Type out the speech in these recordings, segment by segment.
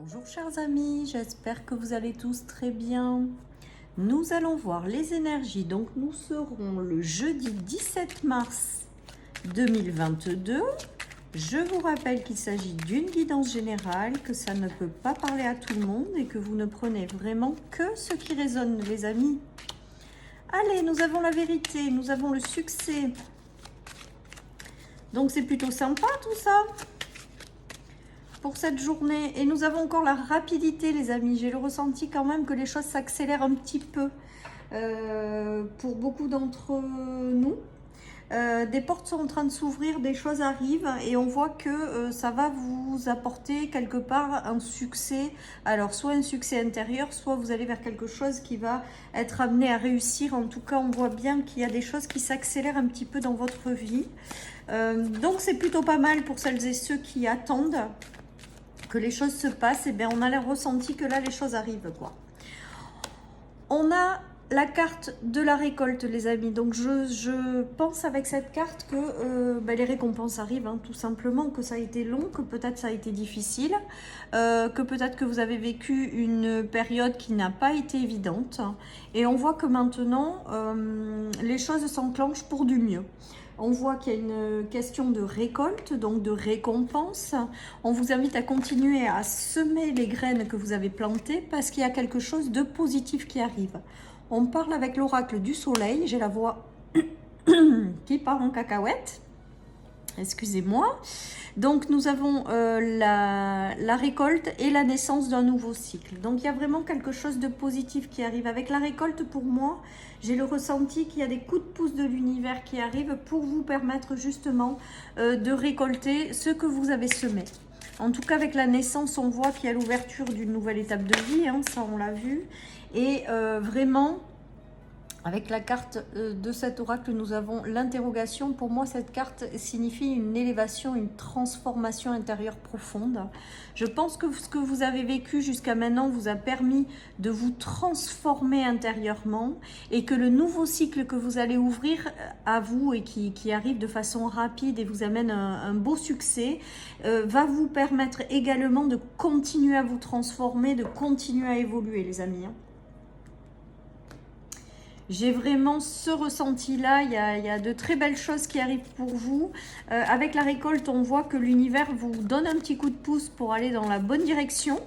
Bonjour chers amis, j'espère que vous allez tous très bien. Nous allons voir les énergies, donc nous serons le jeudi 17 mars 2022. Je vous rappelle qu'il s'agit d'une guidance générale, que ça ne peut pas parler à tout le monde et que vous ne prenez vraiment que ce qui résonne les amis. Allez, nous avons la vérité, nous avons le succès. Donc c'est plutôt sympa tout ça pour cette journée. Et nous avons encore la rapidité les amis. J'ai le ressenti quand même que les choses s'accélèrent un petit peu pour beaucoup d'entre nous. Des portes sont en train de s'ouvrir, des choses arrivent et on voit que ça va vous apporter quelque part un succès. Alors soit un succès intérieur, soit vous allez vers quelque chose qui va être amené à réussir. En tout cas, on voit bien qu'il y a des choses qui s'accélèrent un petit peu dans votre vie. Donc c'est plutôt pas mal pour celles et ceux qui attendent que les choses se passent. Et bien on a ressenti que là les choses arrivent quoi. On a la carte de la récolte les amis, donc je pense avec cette carte que les récompenses arrivent hein, tout simplement, que ça a été long, que peut-être ça a été difficile, que peut-être que vous avez vécu une période qui n'a pas été évidente et on voit que maintenant les choses s'enclenchent pour du mieux. On voit qu'il y a une question de récolte, donc de récompense. On vous invite à continuer à semer les graines que vous avez plantées parce qu'il y a quelque chose de positif qui arrive. On parle avec l'oracle du soleil. J'ai la voix qui part en cacahuète. Excusez-moi. Donc nous avons la récolte et la naissance d'un nouveau cycle. Donc il y a vraiment quelque chose de positif qui arrive. Avec la récolte, pour moi, j'ai le ressenti qu'il y a des coups de pouce de l'univers qui arrivent pour vous permettre justement de récolter ce que vous avez semé. En tout cas, avec la naissance, on voit qu'il y a l'ouverture d'une nouvelle étape de vie, hein, ça on l'a vu. Et vraiment, avec la carte de cet oracle, nous avons l'interrogation. Pour moi, cette carte signifie une élévation, une transformation intérieure profonde. Je pense que ce que vous avez vécu jusqu'à maintenant vous a permis de vous transformer intérieurement et que le nouveau cycle que vous allez ouvrir à vous et qui arrive de façon rapide et vous amène un beau succès, va vous permettre également de continuer à vous transformer, de continuer à évoluer les amis. J'ai vraiment ce ressenti-là, il y a de très belles choses qui arrivent pour vous. Avec la récolte, on voit que l'univers vous donne un petit coup de pouce pour aller dans la bonne direction.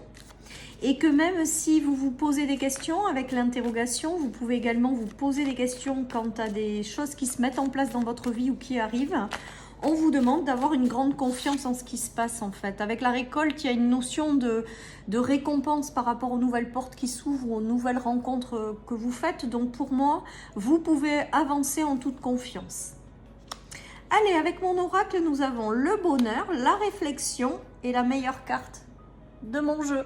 Et que même si vous vous posez des questions avec l'interrogation, vous pouvez également vous poser des questions quant à des choses qui se mettent en place dans votre vie ou qui arrivent. On vous demande d'avoir une grande confiance en ce qui se passe en fait. Avec la récolte, il y a une notion de récompense par rapport aux nouvelles portes qui s'ouvrent, aux nouvelles rencontres que vous faites. Donc pour moi, vous pouvez avancer en toute confiance. Allez, avec mon oracle, nous avons le bonheur, la réflexion et la meilleure carte de mon jeu.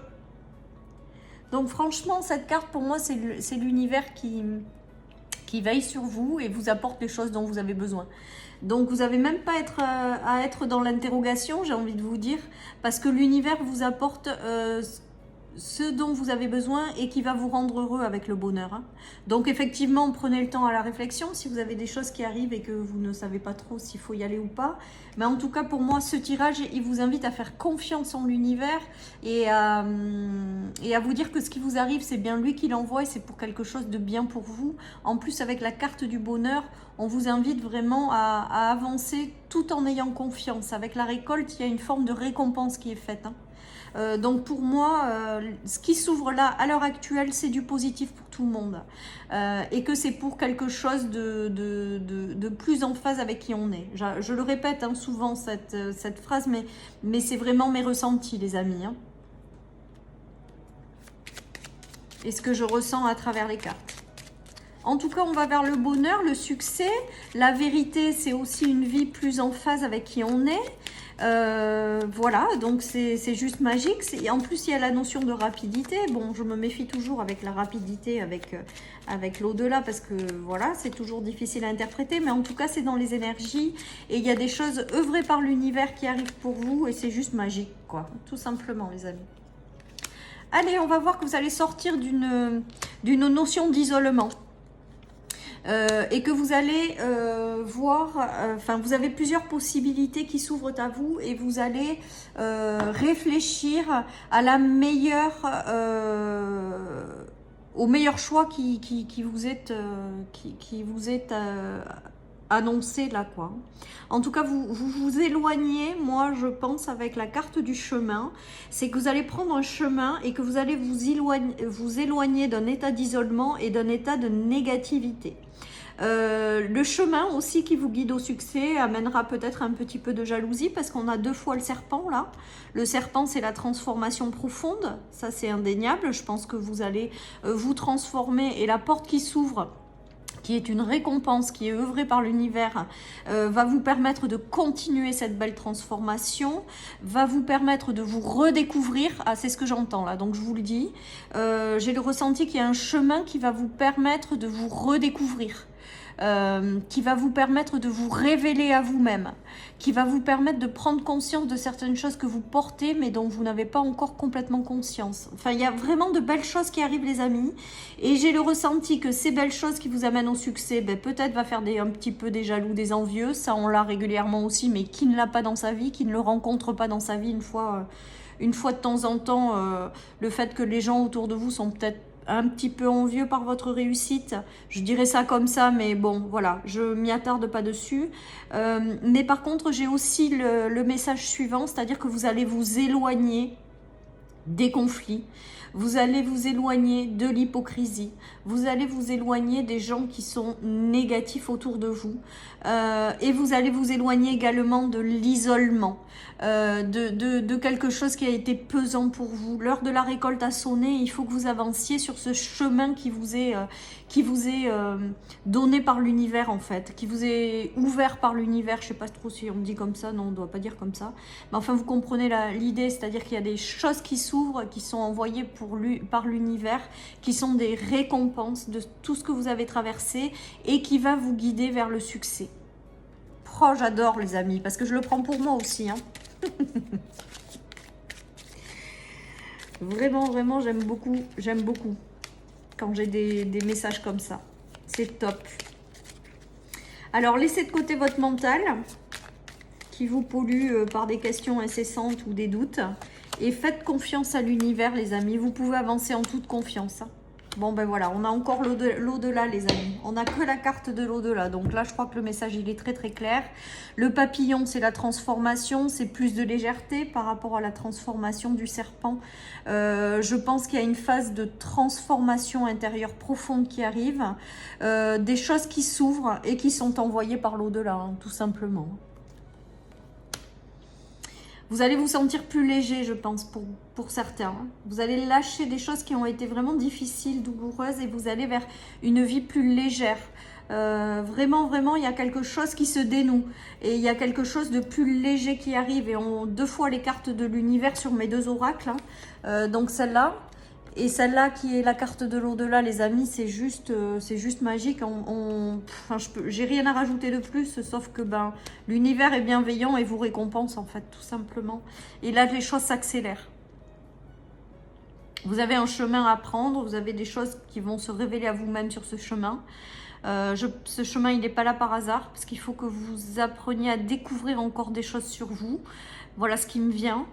Donc franchement, cette carte pour moi, c'est l'univers qui veille sur vous et vous apporte les choses dont vous avez besoin. Donc vous n'avez même pas à être dans l'interrogation, j'ai envie de vous dire, parce que l'univers vous apporte ce dont vous avez besoin et qui va vous rendre heureux avec le bonheur. Hein. Donc effectivement, prenez le temps à la réflexion si vous avez des choses qui arrivent et que vous ne savez pas trop s'il faut y aller ou pas. Mais en tout cas, pour moi, ce tirage, il vous invite à faire confiance en l'univers et à vous dire que ce qui vous arrive, c'est bien lui qui l'envoie et c'est pour quelque chose de bien pour vous. En plus, avec la carte du bonheur, on vous invite vraiment à avancer tout en ayant confiance. Avec la récolte, il y a une forme de récompense qui est faite. Hein. Donc pour moi, ce qui s'ouvre là à l'heure actuelle, c'est du positif pour tout le monde et que c'est pour quelque chose de plus en phase avec qui on est. Je le répète hein, souvent cette phrase, mais c'est vraiment mes ressentis les amis. Hein. Et ce que je ressens à travers les cartes. En tout cas, on va vers le bonheur, le succès. La vérité, c'est aussi une vie plus en phase avec qui on est. Voilà, donc c'est juste magique. En plus, il y a la notion de rapidité. Bon, je me méfie toujours avec la rapidité, avec l'au-delà, parce que voilà, c'est toujours difficile à interpréter. Mais en tout cas, c'est dans les énergies. Et il y a des choses œuvrées par l'univers qui arrivent pour vous. Et c'est juste magique, quoi. Tout simplement, les amis. Allez, on va voir que vous allez sortir d'une notion d'isolement. et que vous allez voir, enfin vous avez plusieurs possibilités qui s'ouvrent à vous et vous allez réfléchir à la meilleure, au meilleur choix qui vous est, annoncé là quoi. En tout cas vous éloignez, moi je pense avec la carte du chemin, c'est que vous allez prendre un chemin et que vous allez vous éloigner d'un état d'isolement et d'un état de négativité. Le chemin aussi qui vous guide au succès amènera peut-être un petit peu de jalousie parce qu'on a 2 fois le serpent là. Le serpent c'est la transformation profonde, ça c'est indéniable. Je pense que vous allez vous transformer et la porte qui s'ouvre, qui est une récompense, qui est œuvrée par l'univers, va vous permettre de continuer cette belle transformation, va vous permettre de vous redécouvrir. Ah, c'est ce que j'entends là, donc je vous le dis. J'ai le ressenti qu'il y a un chemin qui va vous permettre de vous redécouvrir. Qui va vous permettre de vous révéler à vous-même, qui va vous permettre de prendre conscience de certaines choses que vous portez mais dont vous n'avez pas encore complètement conscience. Enfin, il y a vraiment de belles choses qui arrivent les amis et j'ai le ressenti que ces belles choses qui vous amènent au succès, ben, peut-être va faire un petit peu des jaloux, des envieux, ça on l'a régulièrement aussi, mais qui ne l'a pas dans sa vie, qui ne le rencontre pas dans sa vie une fois de temps en temps, le fait que les gens autour de vous sont peut-être un petit peu envieux par votre réussite, je dirais ça comme ça, mais bon, voilà, je m'y attarde pas dessus. Mais par contre, j'ai aussi le message suivant, c'est-à-dire que vous allez vous éloigner des conflits, vous allez vous éloigner de l'hypocrisie, vous allez vous éloigner des gens qui sont négatifs autour de vous, et vous allez vous éloigner également de l'isolement, de quelque chose qui a été pesant pour vous. L'heure de la récolte a sonné, il faut que vous avanciez sur ce chemin qui vous est donné par l'univers en fait, qui vous est ouvert par l'univers. Je sais pas trop si on dit comme ça, non on doit pas dire comme ça, mais enfin vous comprenez l'idée, c'est-à-dire qu'il y a des choses qui s'ouvrent, qui sont envoyées par l'univers, qui sont des récompenses de tout ce que vous avez traversé et qui va vous guider vers le succès. Oh, j'adore les amis, parce que je le prends pour moi aussi, hein. Vraiment, vraiment, j'aime beaucoup quand j'ai des messages comme ça. C'est top. Alors, laissez de côté votre mental qui vous pollue par des questions incessantes ou des doutes. Et faites confiance à l'univers, les amis. Vous pouvez avancer en toute confiance. Bon, ben voilà, on a encore l'au-delà, les amis. On n'a que la carte de l'au-delà. Donc là, je crois que le message, il est très, très clair. Le papillon, c'est la transformation. C'est plus de légèreté par rapport à la transformation du serpent. Je pense qu'il y a une phase de transformation intérieure profonde qui arrive. Des choses qui s'ouvrent et qui sont envoyées par l'au-delà, hein, tout simplement. Vous allez vous sentir plus léger, je pense, pour certains. Vous allez lâcher des choses qui ont été vraiment difficiles, douloureuses, et vous allez vers une vie plus légère. Vraiment, vraiment, il y a quelque chose qui se dénoue. Et il y a quelque chose de plus léger qui arrive. Et on 2 fois les cartes de l'univers sur mes 2 oracles. Hein. Donc celle-là. Et celle-là qui est la carte de l'au-delà, les amis, c'est juste magique. Enfin, j'ai rien à rajouter de plus, sauf que ben, l'univers est bienveillant et vous récompense, en fait, tout simplement. Et là, les choses s'accélèrent. Vous avez un chemin à prendre, vous avez des choses qui vont se révéler à vous-même sur ce chemin. Ce chemin, il n'est pas là par hasard, parce qu'il faut que vous appreniez à découvrir encore des choses sur vous. Voilà ce qui me vient.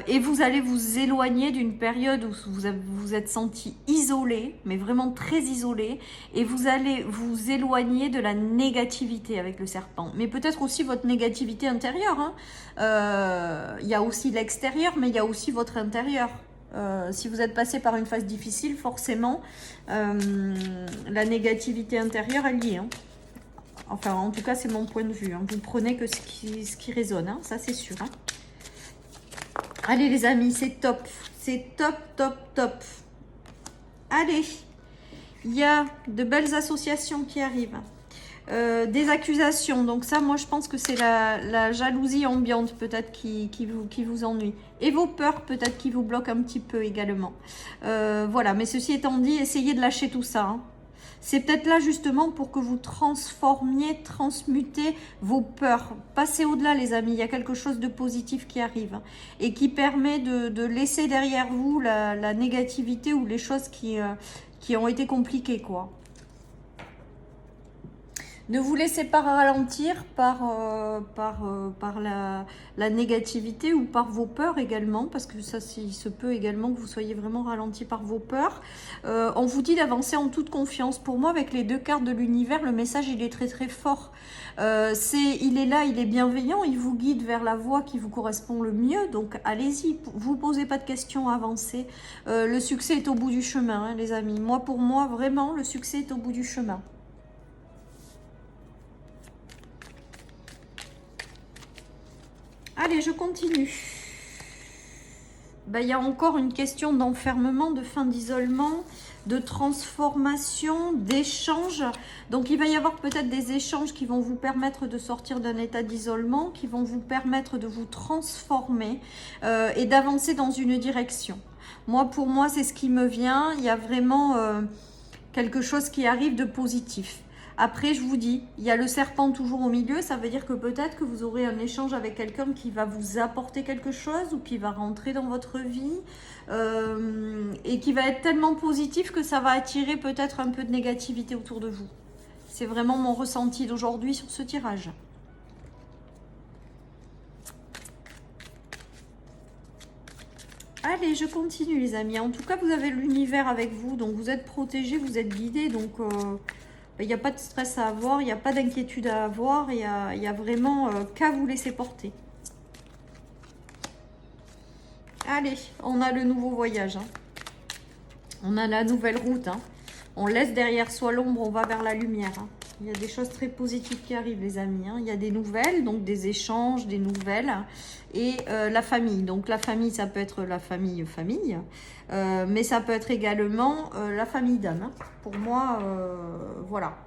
Et vous allez vous éloigner d'une période où vous êtes senti isolé, mais vraiment très isolé. Et vous allez vous éloigner de la négativité avec le serpent. Mais peut-être aussi votre négativité intérieure. Hein. Il y a aussi l'extérieur, mais il y a aussi votre intérieur. Si vous êtes passé par une phase difficile, forcément, la négativité intérieure, elle y est. Hein. Enfin, en tout cas, c'est mon point de vue. Hein. Vous prenez que ce qui résonne, hein. Ça c'est sûr. Hein. Allez les amis, c'est top. C'est top, top, top. Allez, il y a de belles associations qui arrivent. Des accusations. Donc ça, moi, je pense que c'est la jalousie ambiante peut-être qui vous ennuie. Et vos peurs peut-être qui vous bloquent un petit peu également. Voilà, mais ceci étant dit, essayez de lâcher tout ça. Hein. C'est peut-être là justement pour que vous transformiez, transmutez vos peurs. Passez au-delà les amis, il y a quelque chose de positif qui arrive et qui permet de laisser derrière vous la négativité ou les choses qui ont été compliquées quoi. Ne vous laissez pas ralentir par la négativité ou par vos peurs également, parce que ça, il se peut également que vous soyez vraiment ralenti par vos peurs. On vous dit d'avancer en toute confiance. Pour moi, avec les deux cartes de l'univers, le message, il est très très fort. Il est là, il est bienveillant, il vous guide vers la voie qui vous correspond le mieux. Donc, allez-y, vous posez pas de questions, avancez. Le succès est au bout du chemin, hein, les amis. Pour moi, vraiment, le succès est au bout du chemin. Allez, je continue. Il y a encore une question d'enfermement, de fin d'isolement, de transformation, d'échange. Donc, il va y avoir peut-être des échanges qui vont vous permettre de sortir d'un état d'isolement, qui vont vous permettre de vous transformer et d'avancer dans une direction. Pour moi, c'est ce qui me vient. Il y a vraiment quelque chose qui arrive de positif. Après, je vous dis, il y a le serpent toujours au milieu. Ça veut dire que peut-être que vous aurez un échange avec quelqu'un qui va vous apporter quelque chose ou qui va rentrer dans votre vie et qui va être tellement positif que ça va attirer peut-être un peu de négativité autour de vous. C'est vraiment mon ressenti d'aujourd'hui sur ce tirage. Allez, je continue les amis. En tout cas, vous avez l'univers avec vous, donc vous êtes protégés, vous êtes guidés, donc il n'y a pas de stress à avoir, il n'y a pas d'inquiétude à avoir, il y a vraiment qu'à vous laisser porter. Allez, on a le nouveau voyage. Hein. On a la nouvelle route. Hein. On laisse derrière soi l'ombre, on va vers la lumière. Hein. Il y a des choses très positives qui arrivent, les amis. Hein. Il y a des nouvelles, donc des échanges, des nouvelles. Et la famille. Donc la famille, ça peut être la famille, mais ça peut être également la famille d'âme. Hein. Pour moi, voilà.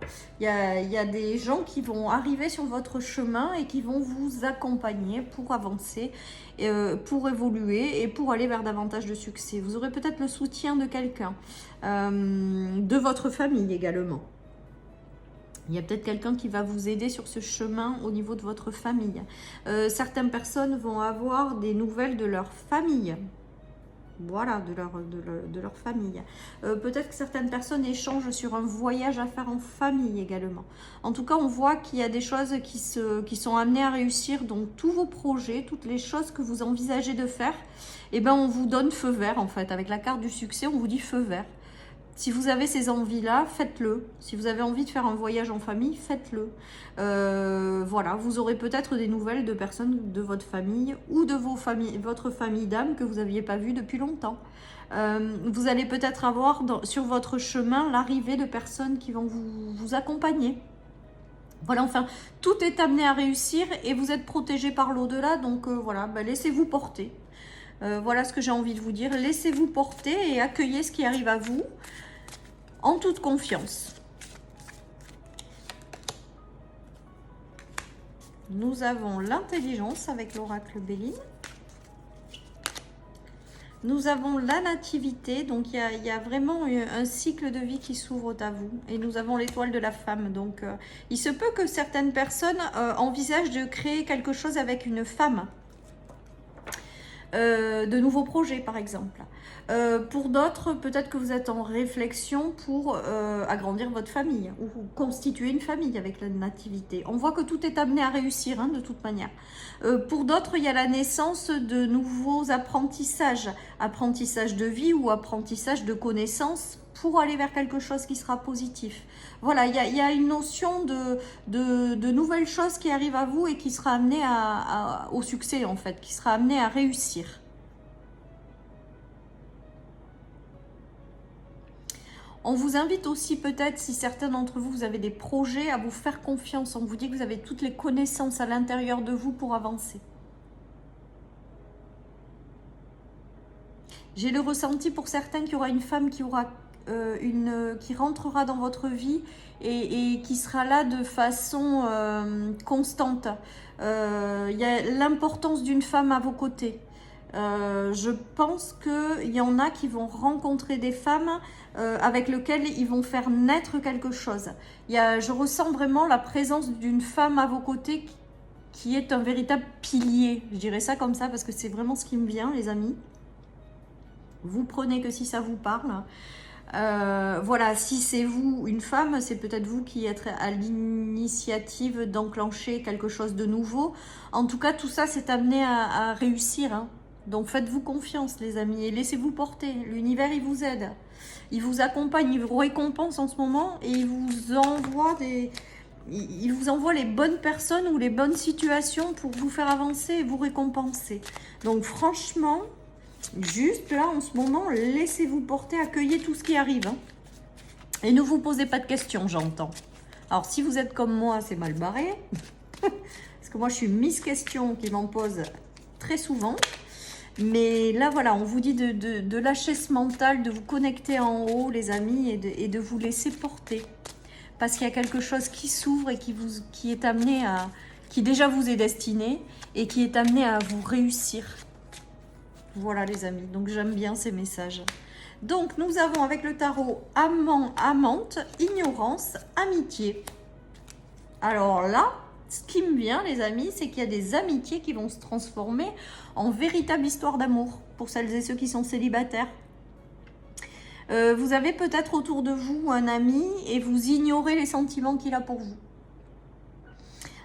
Il y a des gens qui vont arriver sur votre chemin et qui vont vous accompagner pour avancer, pour évoluer et pour aller vers davantage de succès. Vous aurez peut-être le soutien de quelqu'un, de votre famille également. Il y a peut-être quelqu'un qui va vous aider sur ce chemin au niveau de votre famille. Certaines personnes vont avoir des nouvelles de leur famille. Voilà, de leur famille. Peut-être que certaines personnes échangent sur un voyage à faire en famille également. En tout cas, on voit qu'il y a des choses qui sont amenées à réussir. Donc, tous vos projets, toutes les choses que vous envisagez de faire, on vous donne feu vert en fait. Avec la carte du succès, on vous dit feu vert. Si vous avez ces envies-là, faites-le. Si vous avez envie de faire un voyage en famille, faites-le. Voilà, vous aurez peut-être des nouvelles de personnes de votre famille ou de votre famille d'âme que vous n'aviez pas vue depuis longtemps. Vous allez peut-être avoir sur votre chemin l'arrivée de personnes qui vont vous accompagner. Voilà, enfin, tout est amené à réussir et vous êtes protégé par l'au-delà. Donc voilà, laissez-vous porter. Voilà ce que j'ai envie de vous dire. Laissez-vous porter et accueillez ce qui arrive à vous en toute confiance. Nous avons l'intelligence avec l'oracle Béline. Nous avons la nativité, donc il y a vraiment un cycle de vie qui s'ouvre à vous. Et nous avons l'étoile de la femme. Donc il se peut que certaines personnes envisagent de créer quelque chose avec une femme. De nouveaux projets par exemple. Pour d'autres, peut-être que vous êtes en réflexion pour agrandir votre famille ou constituer une famille avec la nativité. On voit que tout est amené à réussir hein, de toute manière. Pour d'autres, il y a la naissance de nouveaux apprentissages, apprentissage de vie ou apprentissage de connaissances pour aller vers quelque chose qui sera positif. Voilà, il y a une notion de nouvelles choses qui arrivent à vous et qui sera amenée au succès en fait, qui sera amenée à réussir. On vous invite aussi peut-être, si certains d'entre vous, vous avez des projets, à vous faire confiance. On vous dit que vous avez toutes les connaissances à l'intérieur de vous pour avancer. J'ai le ressenti pour certains qu'il y aura une femme qui rentrera dans votre vie et qui sera là de façon constante. Il y a l'importance d'une femme à vos côtés. Je pense qu'il y en a qui vont rencontrer des femmes avec lesquelles ils vont faire naître quelque chose. Je ressens vraiment la présence d'une femme à vos côtés qui est un véritable pilier. Je dirais ça comme ça parce que c'est vraiment ce qui me vient, les amis. Vous prenez que si ça vous parle. Voilà, si c'est vous, une femme, c'est peut-être vous qui êtes à l'initiative d'enclencher quelque chose de nouveau. En tout cas, tout ça, c'est amené à réussir, hein. Donc faites-vous confiance, les amis, et laissez-vous porter. L'univers, il vous aide. Il vous accompagne, il vous récompense en ce moment, et il vous envoie les bonnes personnes ou les bonnes situations pour vous faire avancer et vous récompenser. Donc franchement, juste là, en ce moment, laissez-vous porter, accueillez tout ce qui arrive, hein. Et ne vous posez pas de questions, j'entends. Alors, si vous êtes comme moi, c'est mal barré. Parce que moi, je suis Miss Question qui m'en pose très souvent. Mais là, voilà, on vous dit de lâcher ce mental, de vous connecter en haut, les amis, et de vous laisser porter. Parce qu'il y a quelque chose qui s'ouvre et qui est amené à... qui déjà vous est destiné et qui est amené à vous réussir. Voilà les amis, donc j'aime bien ces messages. Donc nous avons avec le tarot amant, amante, ignorance, amitié. Alors là, ce qui me vient les amis, c'est qu'il y a des amitiés qui vont se transformer en véritable histoire d'amour pour celles et ceux qui sont célibataires. Vous avez peut-être autour de vous un ami et vous ignorez les sentiments qu'il a pour vous.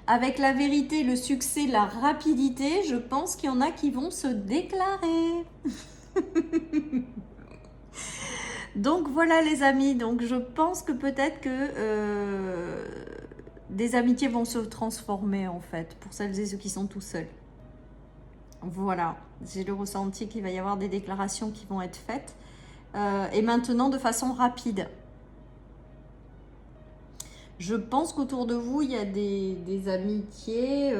Avec la vérité, le succès, la rapidité, je pense qu'il y en a qui vont se déclarer. Donc voilà les amis, donc je pense que peut-être que des amitiés vont se transformer en fait, pour celles et ceux qui sont tout seuls. Voilà, j'ai le ressenti qu'il va y avoir des déclarations qui vont être faites. Et maintenant de façon rapide. Je pense qu'autour de vous, il y a des amitiés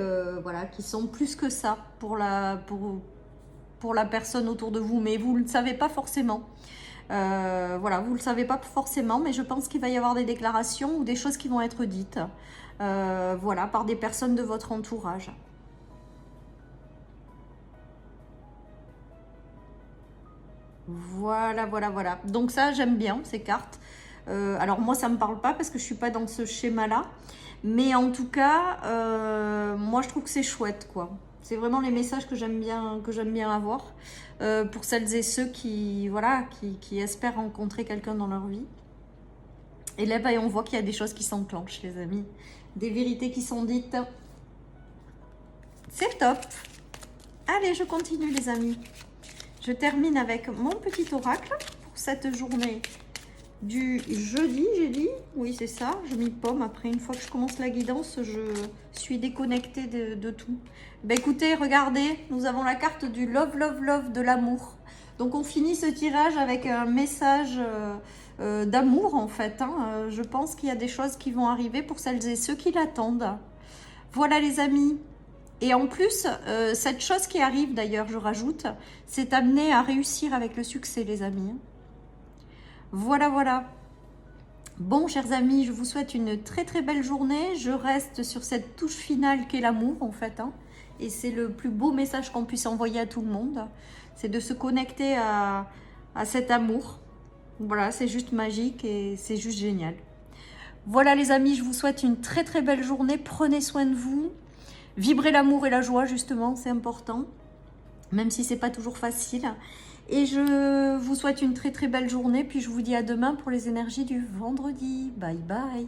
voilà, qui sont plus que ça pour la personne autour de vous, mais vous ne le savez pas forcément. Voilà, vous ne le savez pas forcément, mais je pense qu'il va y avoir des déclarations ou des choses qui vont être dites voilà, par des personnes de votre entourage. Voilà, voilà, voilà. Donc ça, j'aime bien ces cartes. Alors moi, ça ne me parle pas parce que je ne suis pas dans ce schéma-là. Mais en tout cas, moi, je trouve que c'est chouette, quoi. C'est vraiment les messages que j'aime bien avoir pour celles et ceux qui, voilà, qui espèrent rencontrer quelqu'un dans leur vie. Et là, bah, on voit qu'il y a des choses qui s'enclenchent, les amis. Des vérités qui sont dites. C'est top. Allez, je continue, les amis. Je termine avec mon petit oracle pour cette journée du jeudi, j'ai dit. Oui, c'est ça. Je m'y paume. Après, une fois que je commence la guidance, je suis déconnectée de tout. Ben, écoutez, regardez, nous avons la carte du love, love, love, de l'amour. Donc, on finit ce tirage avec un message d'amour, en fait, hein. Je pense qu'il y a des choses qui vont arriver pour celles et ceux qui l'attendent. Voilà, les amis. Et en plus, cette chose qui arrive d'ailleurs, je rajoute, c'est amené à réussir avec le succès, les amis. Voilà, voilà. Bon, chers amis, je vous souhaite une très très belle journée. Je reste sur cette touche finale qu'est l'amour, en fait, hein. Et c'est le plus beau message qu'on puisse envoyer à tout le monde. C'est de se connecter à cet amour. Voilà, c'est juste magique et c'est juste génial. Voilà, les amis, je vous souhaite une très très belle journée. Prenez soin de vous. Vibrez l'amour et la joie, justement, c'est important, même si c'est pas toujours facile. Et je vous souhaite une très très belle journée, puis je vous dis à demain pour les énergies du vendredi. Bye bye.